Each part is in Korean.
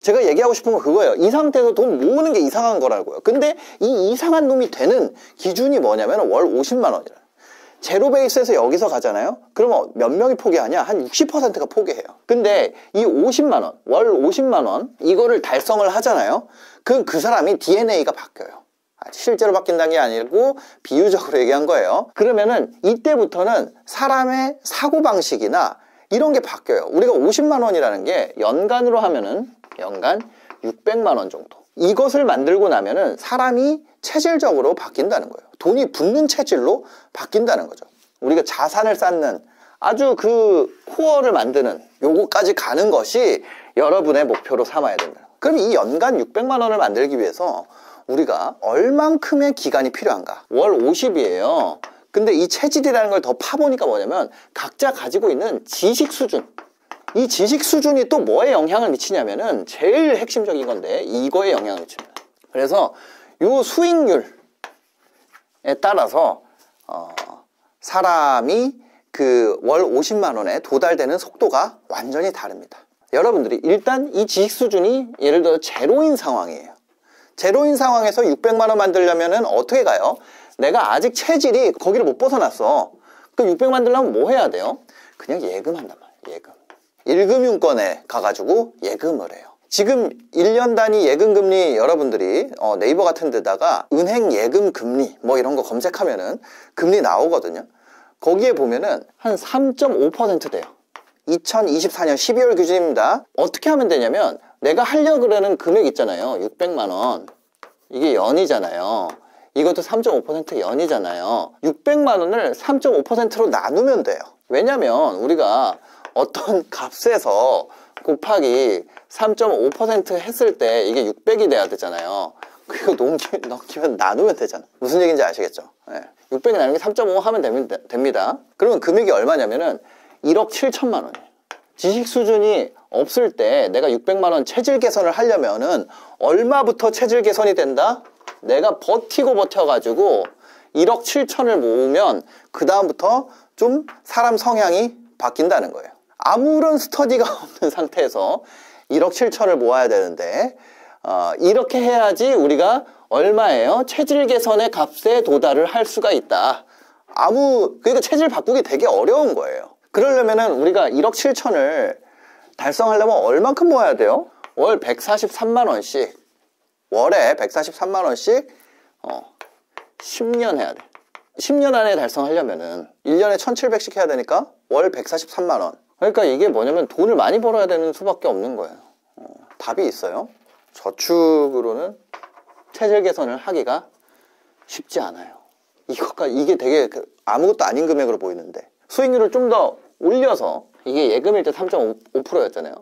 제가 얘기하고 싶은 건 그거예요. 이 상태에서 돈 모으는 게 이상한 거라고요. 근데 이 이상한 놈이 되는 기준이 뭐냐면 월 50만 원이라. 제로 베이스에서 여기서 가잖아요. 그러면 몇 명이 포기하냐? 한 60%가 포기해요. 근데 이 50만 원, 월 50만 원 이거를 달성을 하잖아요. 그 사람이 DNA가 바뀌어요. 실제로 바뀐다는 게 아니고 비유적으로 얘기한 거예요. 그러면은 이때부터는 사람의 사고방식이나 이런 게 바뀌어요. 우리가 50만 원이라는 게 연간으로 하면은 연간 600만 원 정도. 이것을 만들고 나면은 사람이 체질적으로 바뀐다는 거예요. 돈이 붙는 체질로 바뀐다는 거죠. 우리가 자산을 쌓는 아주 그 코어를 만드는 요거까지 가는 것이 여러분의 목표로 삼아야 된다. 그럼 이 연간 600만 원을 만들기 위해서 우리가 얼만큼의 기간이 필요한가? 월 50이에요. 근데 이 체질이라는 걸 더 파보니까 뭐냐면 각자 가지고 있는 지식 수준, 이 지식 수준이 또 뭐에 영향을 미치냐면은 제일 핵심적인 건데 이거에 영향을 미칩니다. 그래서 요 수익률에 따라서 사람이 그 월 50만 원에 도달되는 속도가 완전히 다릅니다. 여러분들이 일단 이 지식 수준이 예를 들어 제로인 상황이에요. 제로인 상황에서 600만 원 만들려면은 어떻게 가요? 내가 아직 체질이 거기를 못 벗어났어. 그럼 600 만들려면 뭐 해야 돼요? 그냥 예금한단 말이에요. 예금. 1금융권에 가가지고 예금을 해요. 지금 1년 단위 예금금리 여러분들이 네이버 같은 데다가 은행 예금금리 뭐 이런 거 검색하면은 금리 나오거든요. 거기에 보면은 한 3.5% 돼요. 2024년 12월 기준입니다. 어떻게 하면 되냐면 내가 하려고 그러는 금액 있잖아요. 600만 원. 이게 연이잖아요. 이것도 3.5% 연이잖아요. 600만 원을 3.5%로 나누면 돼요. 왜냐면 우리가 어떤 값에서 곱하기 3.5% 했을 때 이게 600이 돼야 되잖아요. 그리고 넘기면 나누면 되잖아. 무슨 얘기인지 아시겠죠? 네. 600 나누기 3.5 하면 됩니다. 그러면 금액이 얼마냐면은 1억 7천만 원이에요. 지식 수준이 없을 때 내가 600만 원 체질 개선을 하려면은 얼마부터 체질 개선이 된다? 내가 버텨가지고 1억 7천을 모으면 그 다음부터 좀 사람 성향이 바뀐다는 거예요. 아무런 스터디가 없는 상태에서 1억 7천을 모아야 되는데 이렇게 해야지 우리가 얼마예요? 체질 개선의 값에 도달을 할 수가 있다. 그러니까 체질 바꾸기 되게 어려운 거예요. 그러려면은 우리가 1억 7천을 달성하려면 얼만큼 모아야 돼요? 월 143만 원씩 월에 143만 원씩 10년 해야 돼. 10년 안에 달성하려면은 1년에 1700씩 해야 되니까 월 143만 원. 그러니까 이게 뭐냐면 돈을 많이 벌어야 되는 수밖에 없는 거예요. 답이 있어요. 저축으로는 체질 개선을 하기가 쉽지 않아요. 이게 되게 아무것도 아닌 금액으로 보이는데 수익률을 좀 더 올려서 이게 예금일 때 3.5%였잖아요.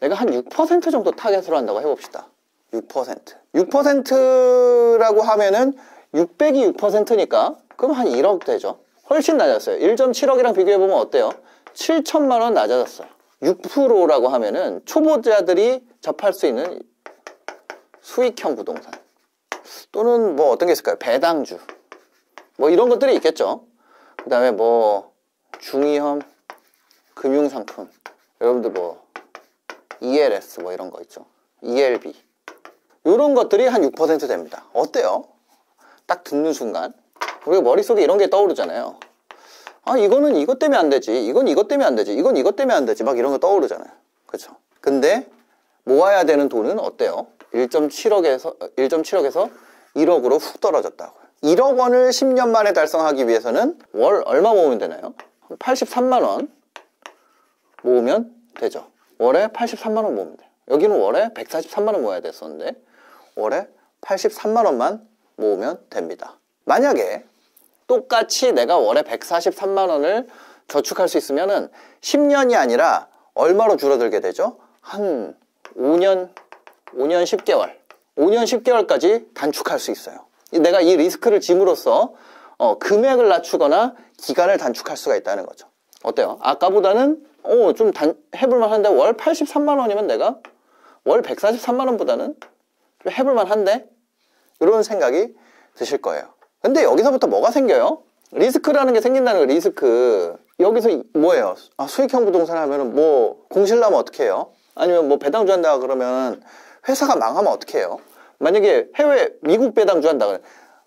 내가 한 6% 정도 타겟으로 한다고 해봅시다. 6%라고 하면은 600이 6%니까 그럼 한 1억 되죠. 훨씬 낮았어요. 1.7억이랑 비교해보면 어때요? 7천만 원 낮아졌어요. 6%라고 하면은 초보자들이 접할 수 있는 수익형 부동산 또는 뭐 어떤 게 있을까요? 배당주 뭐 이런 것들이 있겠죠. 그 다음에 뭐 중위험 금융상품 여러분들 뭐 ELS 뭐 이런 거 있죠. ELB 이런 것들이 한 6% 됩니다. 어때요? 딱 듣는 순간 우리가 머릿속에 이런 게 떠오르잖아요. 이거는 이것 때문에 안 되지, 이건 이것 때문에 안 되지, 이건 이것 때문에 안 되지, 막 이런 거 떠오르잖아요. 그렇죠? 근데 모아야 되는 돈은 어때요? 1.7억에서 1억으로 훅 떨어졌다고요. 1억 원을 10년 만에 달성하기 위해서는 월 얼마 모으면 되나요? 83만 원 모으면 되죠. 월에 83만 원 모으면 돼요. 여기는 월에 143만 원 모아야 됐었는데 월에 83만 원만 모으면 됩니다. 만약에 똑같이 내가 월에 143만 원을 저축할 수 있으면은 10년이 아니라 얼마로 줄어들게 되죠? 한 5년 10개월 5년 10개월까지 단축할 수 있어요. 내가 이 리스크를 짐으로써 금액을 낮추거나 기간을 단축할 수가 있다는 거죠. 어때요? 아까보다는 좀 해볼만 한데 월 83만 원이면 내가 월 143만 원보다는 좀 해볼만 한데 이런 생각이 드실 거예요. 근데 여기서부터 뭐가 생겨요? 리스크라는 게 생긴다는 거예요. 리스크. 여기서 뭐예요? 수익형 부동산 하면은 뭐 공실나면 어떻게 해요? 아니면 뭐 배당주 한다 그러면 회사가 망하면 어떻게 해요? 만약에 해외 미국 배당주 한다 그래.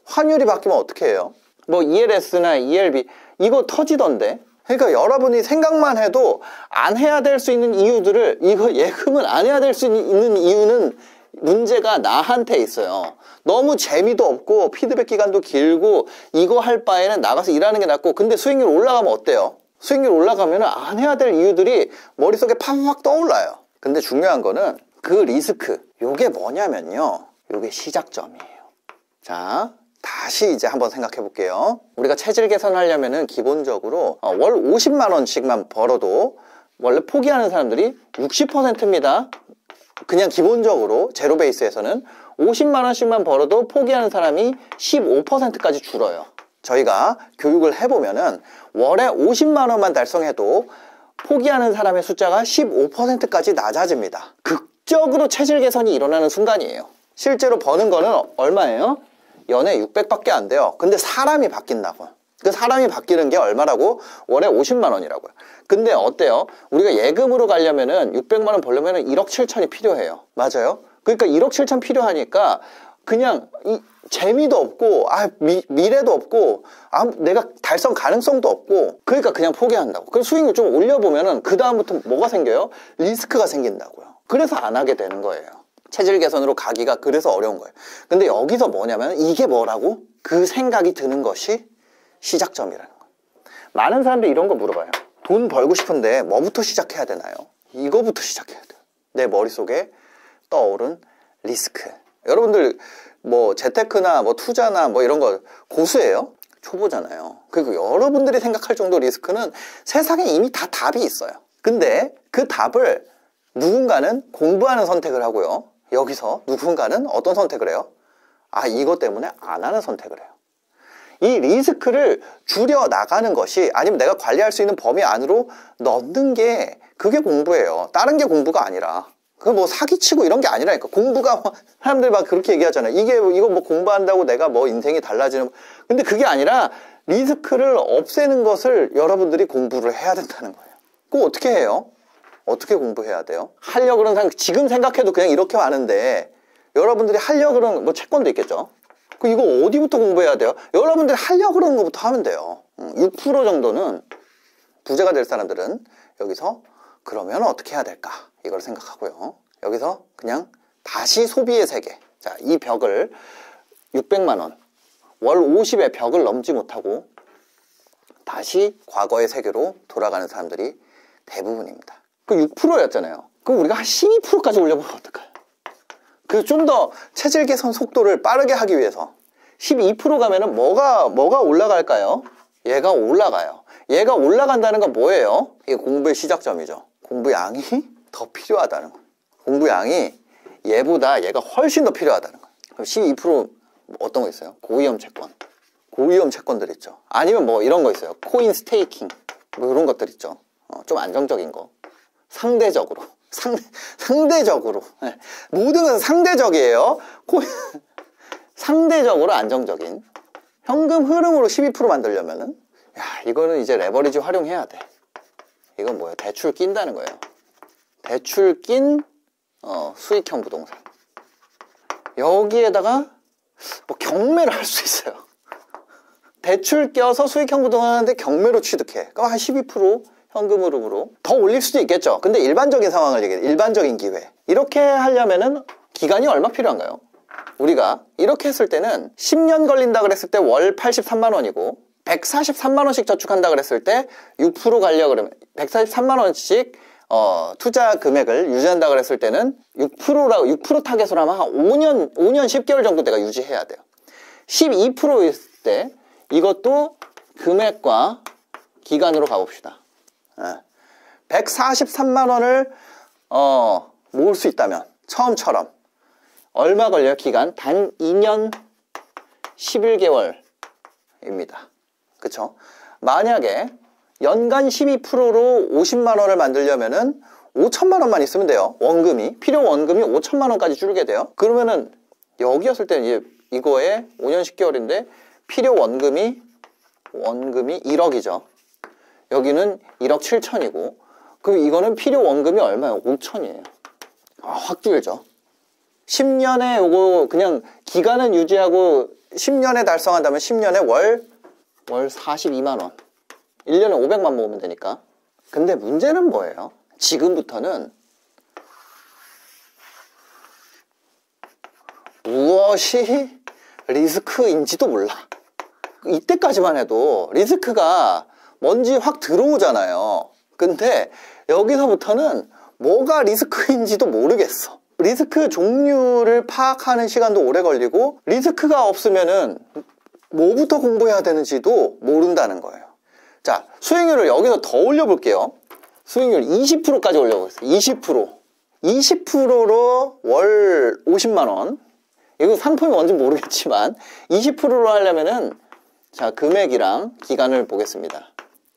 환율이 바뀌면 어떻게 해요? 뭐 ELS나 ELB 이거 터지던데. 그러니까 여러분이 생각만 해도 안 해야 될 수 있는 이유들을, 이거 예금을 안 해야 될 수 있는 이유는 문제가 나한테 있어요. 너무 재미도 없고 피드백 기간도 길고 이거 할 바에는 나가서 일하는 게 낫고. 근데 수익률 올라가면 어때요? 수익률 올라가면 안 해야 될 이유들이 머릿속에 팍팍 떠올라요. 근데 중요한 거는 그 리스크, 요게 뭐냐면요, 요게 시작점이에요. 자, 다시 이제 한번 생각해 볼게요. 우리가 체질 개선하려면은 기본적으로 월 50만 원씩만 벌어도 원래 포기하는 사람들이 60%입니다. 그냥 기본적으로 제로 베이스에서는 50만 원씩만 벌어도 포기하는 사람이 15%까지 줄어요. 저희가 교육을 해보면은 월에 50만 원만 달성해도 포기하는 사람의 숫자가 15%까지 낮아집니다. 극적으로 체질 개선이 일어나는 순간이에요. 실제로 버는 거는 얼마예요? 연에 600밖에 안 돼요. 근데 사람이 바뀐다고요. 그 사람이 바뀌는 게 얼마라고? 월에 50만 원이라고요. 근데 어때요? 우리가 예금으로 가려면은 600만 원 벌려면은 1억 7천이 필요해요. 맞아요? 그러니까 1억 7천 필요하니까 그냥 재미도 없고 미래도 없고 내가 달성 가능성도 없고, 그러니까 그냥 포기한다고. 그럼 수익률 좀 올려보면은 그 다음부터 뭐가 생겨요? 리스크가 생긴다고요. 그래서 안 하게 되는 거예요. 체질 개선으로 가기가 그래서 어려운 거예요. 근데 여기서 뭐냐면 이게 뭐라고? 그 생각이 드는 것이 시작점이라는 거예요. 많은 사람들이 이런 거 물어봐요. 돈 벌고 싶은데 뭐부터 시작해야 되나요? 이거부터 시작해야 돼요. 내 머릿속에 떠오른 리스크. 여러분들 뭐 재테크나 뭐 투자나 뭐 이런 거 고수예요? 초보잖아요. 그리고 여러분들이 생각할 정도 리스크는 세상에 이미 다 답이 있어요. 근데 그 답을 누군가는 공부하는 선택을 하고요, 여기서 누군가는 어떤 선택을 해요? 이것 때문에 안 하는 선택을 해요. 이 리스크를 줄여 나가는 것이, 아니면 내가 관리할 수 있는 범위 안으로 넣는 게, 그게 공부예요. 다른 게 공부가 아니라. 그 뭐 사기치고 이런 게 아니라니까. 공부가, 사람들이 막 그렇게 얘기하잖아요. 이거 뭐 공부한다고 내가 뭐 인생이 달라지는. 근데 그게 아니라 리스크를 없애는 것을 여러분들이 공부를 해야 된다는 거예요. 그거 어떻게 해요? 어떻게 공부해야 돼요? 하려고 그러는 사람, 지금 생각해도 그냥 이렇게 많은데, 여러분들이 하려고 그러는, 뭐 채권도 있겠죠? 이거 어디부터 공부해야 돼요? 여러분들이 하려고 그러는 것부터 하면 돼요. 6% 정도는 부자가 될 사람들은 여기서 그러면 어떻게 해야 될까? 이걸 생각하고요. 여기서 그냥 다시 소비의 세계. 자, 이 벽을 600만 원, 월 50의 벽을 넘지 못하고 다시 과거의 세계로 돌아가는 사람들이 대부분입니다. 그 6%였잖아요. 그럼 우리가 한 12%까지 올려보면 어떨까요? 그 좀 더 체질 개선 속도를 빠르게 하기 위해서 12% 가면은 뭐가 올라갈까요? 얘가 올라가요. 얘가 올라간다는 건 뭐예요? 이게 공부의 시작점이죠. 공부 양이 더 필요하다는 거예요. 공부 양이 얘보다 얘가 훨씬 더 필요하다는 거예요. 그럼 12% 어떤 거 있어요? 고위험 채권. 고위험 채권들 있죠. 아니면 뭐 이런 거 있어요. 코인 스테이킹. 뭐 이런 것들 있죠. 좀 안정적인 거. 상대적으로. 상대적으로. 네. 모든 건 상대적이에요. 상대적으로 안정적인. 현금 흐름으로 12% 만들려면은, 이거는 이제 레버리지 활용해야 돼. 이건 뭐예요? 대출 낀다는 거예요. 대출 낀 수익형 부동산. 여기에다가 뭐 경매를 할 수 있어요. 대출 껴서 수익형 부동산 하는데 경매로 취득해. 그럼 한 12% 현금 흐름으로 더 올릴 수도 있겠죠. 근데 일반적인 상황을 얘기해요. 일반적인 기회. 이렇게 하려면은 기간이 얼마 필요한가요? 우리가 이렇게 했을 때는 10년 걸린다 그랬을 때 월 83만 원이고 143만 원씩 저축한다 그랬을 때 6% 가려 그러면 143만 원씩 투자 금액을 유지한다 그랬을 때는 6% 타겟으로 하면 한 5년 10개월 정도 내가 유지해야 돼요. 12%일 때 이것도 금액과 기간으로 가봅시다. 143만 원을 모을 수 있다면 처음처럼 얼마 걸려요? 기간 단 2년 11개월입니다. 그쵸? 만약에 연간 12%로 50만 원을 만들려면은 5천만 원만 있으면 돼요. 원금이, 필요 원금이 5천만 원까지 줄게 돼요. 그러면은 여기였을 때는 이제 이거에 5년 10개월인데 필요 원금이 1억이죠. 여기는 1억 7천이고, 그럼 이거는 필요 원금이 얼마예요? 5천이에요. 확 줄죠. 10년에 요거 그냥 기간은 유지하고 10년에 달성한다면 10년에 월 42만원. 1년에 500만 모으면 되니까. 근데 문제는 뭐예요? 지금부터는 무엇이 리스크인지도 몰라. 이때까지만 해도 리스크가 뭔지 확 들어오잖아요. 근데 여기서부터는 뭐가 리스크인지도 모르겠어. 리스크 종류를 파악하는 시간도 오래 걸리고, 리스크가 없으면은 뭐부터 공부해야 되는지도 모른다는 거예요. 자, 수익률을 여기서 더 올려볼게요. 수익률 20%까지 올려보겠습니다. 20%. 20%로 월 50만원. 이거 상품이 뭔지 모르겠지만 20%로 하려면은, 자, 금액이랑 기간을 보겠습니다.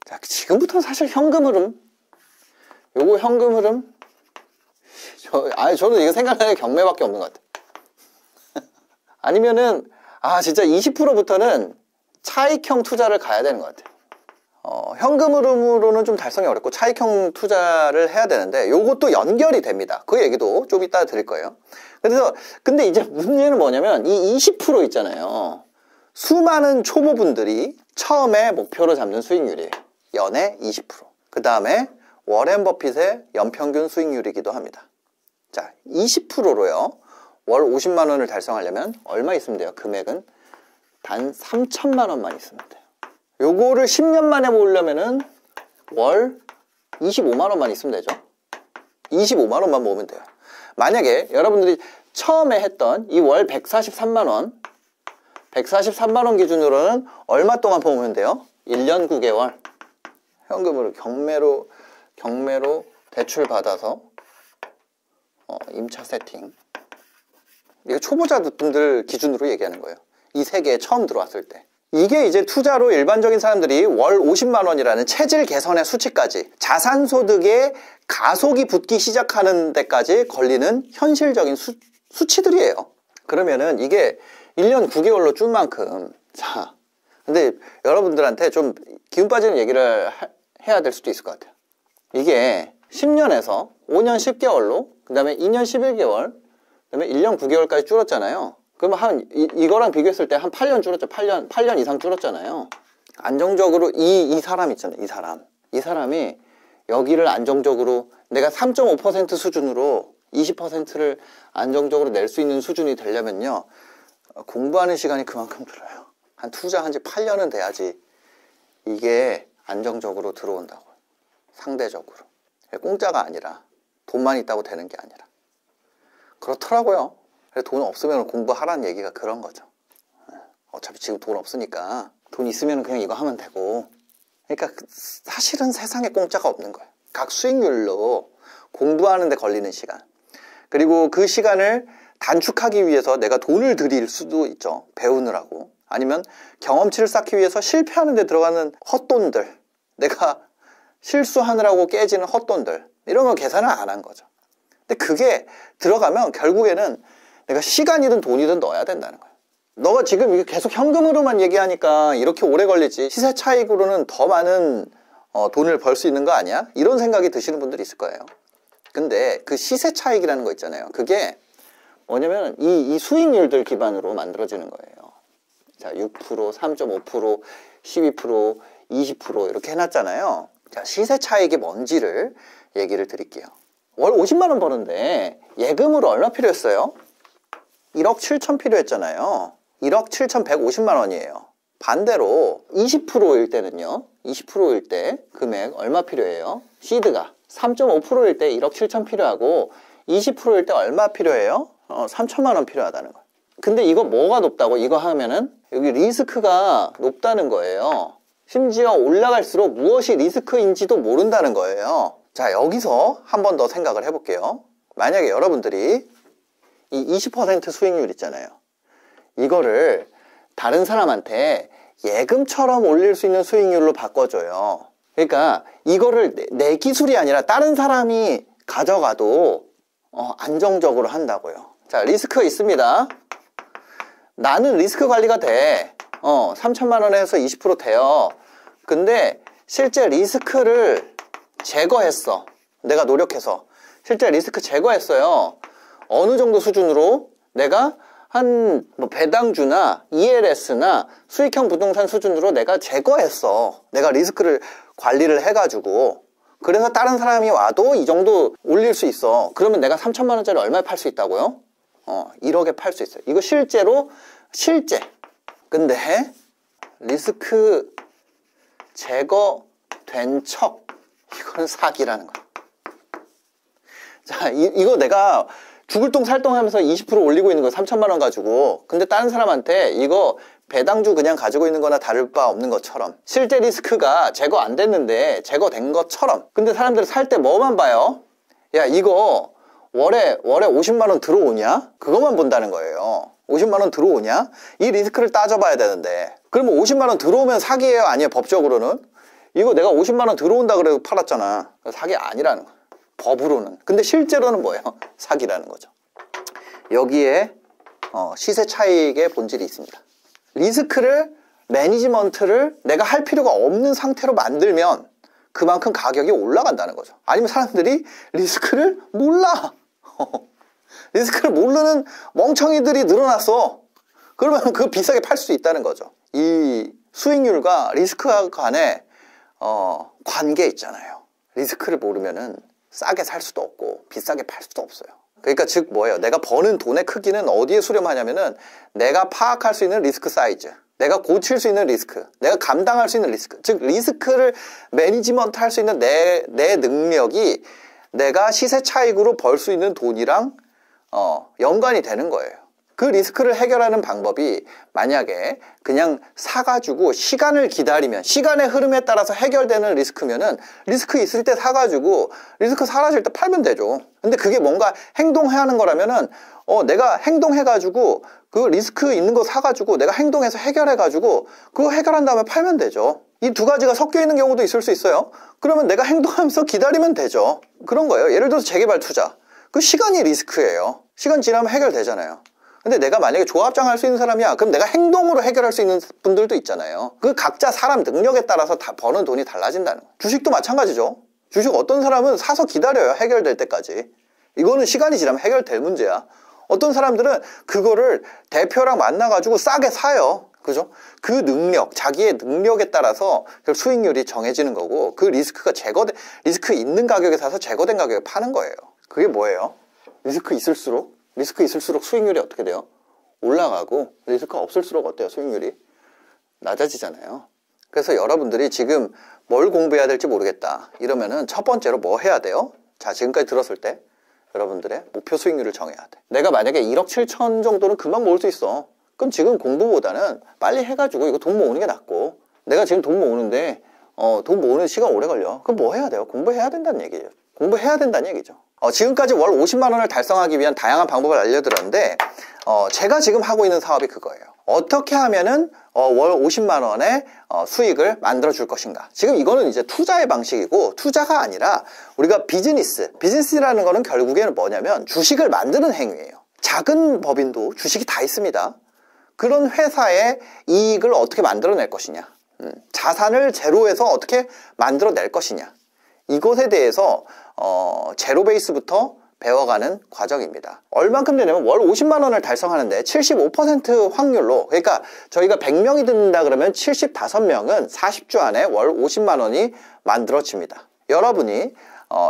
자, 지금부터는 사실 현금 흐름, 요거 현금 흐름, 저는 이거 생각나는 게 경매밖에 없는 것 같아요. 아니면은 진짜 20%부터는 차익형 투자를 가야 되는 것 같아요. 현금 흐름으로는 좀 달성이 어렵고 차익형 투자를 해야 되는데, 요것도 연결이 됩니다. 그 얘기도 좀 이따 드릴 거예요. 근데 이제 문제는 뭐냐면 이 20% 있잖아요. 수많은 초보분들이 처음에 목표로 잡는 수익률이에요. 연에 20%. 그 다음에 워렌 버핏의 연평균 수익률이기도 합니다. 자, 20%로요. 월 50만 원을 달성하려면 얼마 있으면 돼요? 금액은 단 3천만 원만 있으면 돼요. 요거를 10년 만에 모으려면은 월 25만 원만 있으면 되죠. 25만 원만 모으면 돼요. 만약에 여러분들이 처음에 했던 이 월 143만 원, 143만 원 기준으로는 얼마 동안 모으면 돼요? 1년 9개월. 현금으로 경매로 대출 받아서 임차 세팅. 이거 초보자분들 기준으로 얘기하는 거예요. 이 세계에 처음 들어왔을 때. 이게 이제 투자로 일반적인 사람들이 월 50만 원이라는 체질 개선의 수치까지, 자산소득의 가속이 붙기 시작하는 데까지 걸리는 현실적인 수치들이에요. 그러면은 이게 1년 9개월로 줄 만큼, 자, 근데 여러분들한테 좀 기운 빠지는 얘기를 해야 될 수도 있을 것 같아요. 이게 10년에서 5년 10개월로, 그 다음에 2년 11개월, 그 다음에 1년 9개월까지 줄었잖아요. 그러면 이거랑 비교했을 때 한 8년 줄었죠. 8년 이상 줄었잖아요. 안정적으로 이 사람 있잖아요. 이 사람이 여기를 안정적으로, 내가 3.5% 수준으로 20%를 안정적으로 낼 수 있는 수준이 되려면요, 공부하는 시간이 그만큼 들어요. 한 투자한 지 8년은 돼야지 이게 안정적으로 들어온다고. 상대적으로. 공짜가 아니라, 돈만 있다고 되는 게 아니라. 그렇더라고요. 돈 없으면 공부하라는 얘기가 그런 거죠. 어차피 지금 돈 없으니까 돈 있으면 그냥 이거 하면 되고. 그러니까 사실은 세상에 공짜가 없는 거예요. 각 수익률로 공부하는 데 걸리는 시간, 그리고 그 시간을 단축하기 위해서 내가 돈을 들일 수도 있죠. 배우느라고. 아니면 경험치를 쌓기 위해서 실패하는 데 들어가는 헛돈들, 내가 실수하느라고 깨지는 헛돈들, 이런 거 계산을 안 한 거죠. 근데 그게 들어가면 결국에는 내가 시간이든 돈이든 넣어야 된다는 거예요. 너가 지금 이게 계속 현금으로만 얘기하니까 이렇게 오래 걸리지, 시세 차익으로는 더 많은 돈을 벌 수 있는 거 아니야? 이런 생각이 드시는 분들이 있을 거예요. 근데 그 시세 차익이라는 거 있잖아요. 그게 뭐냐면 이 수익률들 기반으로 만들어지는 거예요. 자, 6%, 3.5%, 12%, 20% 이렇게 해놨잖아요. 자, 시세 차익이 뭔지를 얘기를 드릴게요. 월 50만 원 버는데 예금으로 얼마 필요했어요? 1억 7천 필요했잖아요. 1억 7,150만 원이에요. 반대로 20%일 때는요, 20%일 때 금액 얼마 필요해요? 시드가 3.5%일 때 1억 7천 필요하고, 20%일 때 얼마 필요해요? 3천만 원 필요하다는 거예요. 근데 이거 뭐가 높다고? 이거 하면은 여기 리스크가 높다는 거예요. 심지어 올라갈수록 무엇이 리스크인지도 모른다는 거예요. 자, 여기서 한 번 더 생각을 해볼게요. 만약에 여러분들이 이 20% 수익률 있잖아요. 이거를 다른 사람한테 예금처럼 올릴 수 있는 수익률로 바꿔줘요. 그러니까 이거를 내 기술이 아니라 다른 사람이 가져가도 안정적으로 한다고요. 자, 리스크가 있습니다. 나는 리스크 관리가 돼. 3천만 원에 해서 20% 돼요. 근데 실제 리스크를 제거했어. 내가 노력해서 실제 리스크 제거했어요. 어느 정도 수준으로 내가 한 뭐 배당주나 ELS나 수익형 부동산 수준으로 내가 제거했어. 내가 리스크를 관리를 해가지고. 그래서 다른 사람이 와도 이 정도 올릴 수 있어. 그러면 내가 3천만 원짜리 얼마에 팔 수 있다고요? 1억에 팔 수 있어요. 이거 실제로 실제. 근데 리스크 제거된 척, 이거는 사기라는 거야. 자, 이거 내가 죽을 똥 살 똥 하면서 20% 올리고 있는 거 3천만 원 가지고. 근데 다른 사람한테 이거 배당주 그냥 가지고 있는 거나 다를 바 없는 것처럼, 실제 리스크가 제거 안 됐는데 제거된 것처럼. 근데 사람들이 살 때 뭐만 봐요? 야, 이거 월에 50만 원 들어오냐? 그것만 본다는 거예요. 50만 원 들어오냐? 이 리스크를 따져봐야 되는데, 그러면 50만 원 들어오면 사기예요? 아니에요? 법적으로는? 이거 내가 50만 원 들어온다 그래도 팔았잖아. 사기 아니라는 거예요, 법으로는. 근데 실제로는 뭐예요? 사기라는 거죠. 여기에 시세 차익의 본질이 있습니다. 리스크를, 매니지먼트를 내가 할 필요가 없는 상태로 만들면 그만큼 가격이 올라간다는 거죠. 아니면 사람들이 리스크를 몰라. 리스크를 모르는 멍청이들이 늘어났어. 그러면 그거 비싸게 팔 수 있다는 거죠. 이 수익률과 리스크와 간에 관계 있잖아요. 리스크를 모르면은 싸게 살 수도 없고 비싸게 팔 수도 없어요. 그러니까 즉 뭐예요? 내가 버는 돈의 크기는 어디에 수렴하냐면은 내가 파악할 수 있는 리스크 사이즈, 내가 고칠 수 있는 리스크, 내가 감당할 수 있는 리스크, 즉 리스크를 매니지먼트 할 수 있는 내 능력이 내가 시세 차익으로 벌 수 있는 돈이랑 연관이 되는 거예요. 그 리스크를 해결하는 방법이 만약에 그냥 사가지고 시간을 기다리면, 시간의 흐름에 따라서 해결되는 리스크면은 리스크 있을 때 사가지고 리스크 사라질 때 팔면 되죠. 근데 그게 뭔가 행동해야 하는 거라면은 내가 행동해가지고 그 리스크 있는 거 사가지고 내가 행동해서 해결해가지고 그거 해결한 다음에 팔면 되죠. 이 두 가지가 섞여 있는 경우도 있을 수 있어요. 그러면 내가 행동하면서 기다리면 되죠. 그런 거예요. 예를 들어서 재개발 투자, 그 시간이 리스크예요. 시간 지나면 해결되잖아요. 근데 내가 만약에 조합장 할 수 있는 사람이야, 그럼 내가 행동으로 해결할 수 있는 분들도 있잖아요. 그 각자 사람 능력에 따라서 다 버는 돈이 달라진다는 거예요. 주식도 마찬가지죠. 주식 어떤 사람은 사서 기다려요, 해결될 때까지. 이거는 시간이 지나면 해결될 문제야. 어떤 사람들은 그거를 대표랑 만나가지고 싸게 사요. 그죠? 그 능력, 자기의 능력에 따라서 수익률이 정해지는 거고, 그 리스크가 리스크 있는 가격에 사서 제거된 가격에 파는 거예요. 그게 뭐예요? 리스크 있을수록 수익률이 어떻게 돼요? 올라가고, 리스크가 없을수록 어때요? 수익률이 낮아지잖아요. 그래서 여러분들이 지금 뭘 공부해야 될지 모르겠다 이러면은 첫 번째로 뭐 해야 돼요? 자, 지금까지 들었을 때 여러분들의 목표 수익률을 정해야 돼. 내가 만약에 1억 7천 정도는 금방 모을 수 있어. 그럼 지금 공부보다는 빨리 해가지고 이거 돈 모으는 게 낫고, 내가 지금 돈 모으는데 돈 모으는 시간 오래 걸려. 그럼 뭐 해야 돼요? 공부해야 된다는 얘기예요. 공부해야 된다는 얘기죠. 지금까지 월 50만 원을 달성하기 위한 다양한 방법을 알려드렸는데, 제가 지금 하고 있는 사업이 그거예요. 어떻게 하면은 월 50만 원의 수익을 만들어 줄 것인가. 지금 이거는 이제 투자의 방식이고, 투자가 아니라 우리가 비즈니스라는 거는 결국에는 뭐냐면 주식을 만드는 행위예요. 작은 법인도 주식이 다 있습니다. 그런 회사의 이익을 어떻게 만들어낼 것이냐, 자산을 제로에서 어떻게 만들어낼 것이냐, 이것에 대해서 제로 베이스부터 배워가는 과정입니다. 얼만큼 되냐면 월 50만 원을 달성하는데 75% 확률로, 그러니까 저희가 100명이 듣는다 그러면 75명은 40주 안에 월 50만 원이 만들어집니다. 여러분이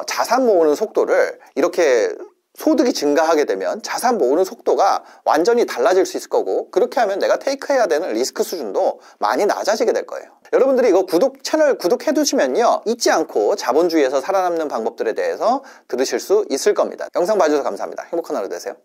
자산 모으는 속도를, 이렇게 소득이 증가하게 되면 자산 모으는 속도가 완전히 달라질 수 있을 거고, 그렇게 하면 내가 테이크해야 되는 리스크 수준도 많이 낮아지게 될 거예요. 여러분들이 이거 채널 구독해 두시면요, 잊지 않고 자본주의에서 살아남는 방법들에 대해서 들으실 수 있을 겁니다. 영상 봐주셔서 감사합니다. 행복한 하루 되세요.